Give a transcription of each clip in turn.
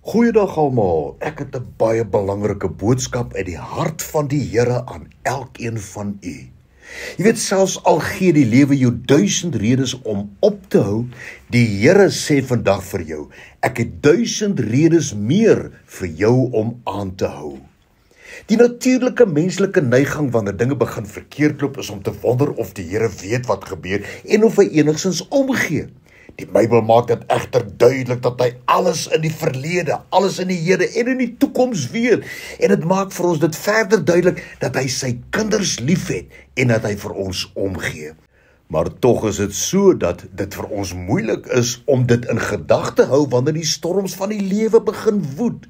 Goeiedag almal, ek het 'n baie belangrike boodskap uit die hart van die Here aan elkeen van u. Jy weet, selfs al gee die lewe jou 1000 redes om op te hou, die Here sê vandag vir jou, ek het 1000 redes meer vir jou om aan te hou. Die natuurlike menslike neiging wanneer dinge begin verkeerd loop is om te wonder of die Here weet wat gebeur en of hy enigstens omgee. Die Bybel maak dit egter duidelik dat hy alles in die verlede, alles in die hede en in die toekoms weet. En dit maak vir ons dit verder duidelik dat hy sy kinders liefhet en dat hy vir ons omgee. Maar tog is dit so dat dit vir ons moeilik is om dit in gedagte hou wanneer die storms van die lewe begin woed.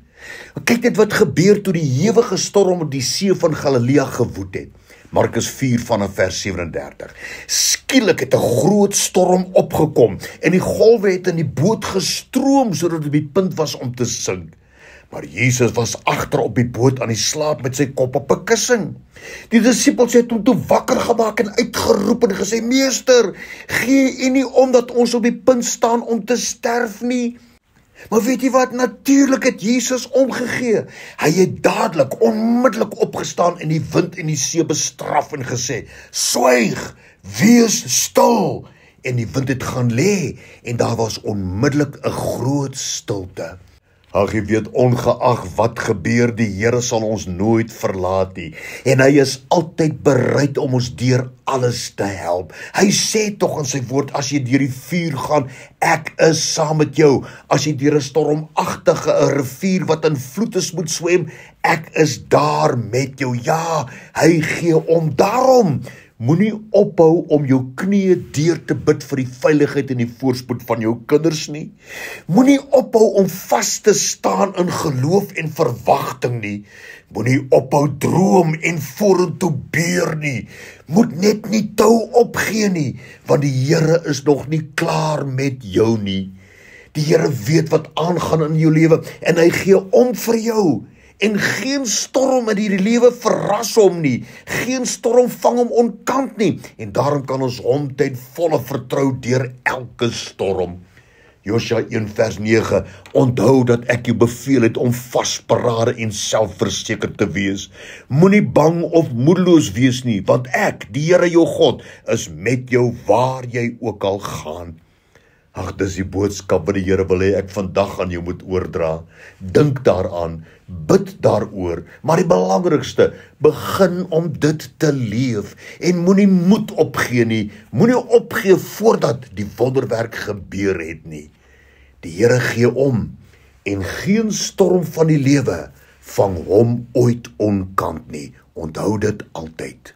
Kyk net wat gebeur toe die ewige storm op die see van Galilea gewoed het. Markus 4 vanaf vers 37. Skielik het 'n groot storm opgekom en die golwe het in die boot gestroom sodat dit op die punt was om te sink. Maar Jesus was agter op die boot aan die slaap met sy kop op 'n kussing. Die disippels het hom toe wakker gemaak en uitgeroep en gesê: "Meester, gee U nie om dat ons op die punt staan om te sterf nie?" Maar weet jy wat? Natuurlik het Jesus omgegee. Hy het dadelik, onmiddellik opgestaan en die wind en die see bestraf en gesê: "Swyg, wees stil." En die wind het gaan lê en daar was onmiddellik 'n groot stilte. Ag, jy weet, ongeag wat gebeur, die Here sal ons nooit verlaat nie. En hy is altyd bereid om ons deur alles te help. Hy sê tog in sy woord, as jy deur die vuur gaan, ek is saam met jou. As jy deur 'n stormagtige 'n rivier wat in vloed is moet swem, ek is daar met jou. Ja, hy gee om. Daarom moenie ophou om jou knieë deur te bid vir die veiligheid en die voorspoed van jou kinders nie. Moenie ophou om vas te staan in geloof en verwagting nie. Moenie ophou droom en vorentoe beer nie. Moet net nie tou opgee nie, want die Here is nog nie klaar met jou nie. Die Here weet wat aangaan in jou lewe en hy gee om vir jou. En geen storm in hierdie lewe verras hom nie. Geen storm vang hom onkant nie. En daarom kan ons hom ten volle vertrou deur elke storm. Josua 1 vers 9, onthou dat ek jou beveel het om vasberade en selfversekerd te wees. Moenie bang of moedeloos wees nie, want ek, die Here jou God, is met jou waar jy ook al gaan. Ag, dis die boodskap wat die Here wil hê ek vandag aan jou moet oordra. Dink daaraan, bid daaroor, maar die belangrikste, begin om dit te leef en moenie moed opgee nie. Moenie opgee voordat die wonderwerk gebeur het nie. Die Here gee om en geen storm van die lewe vang hom ooit onkant nie. Onthou dit altyd.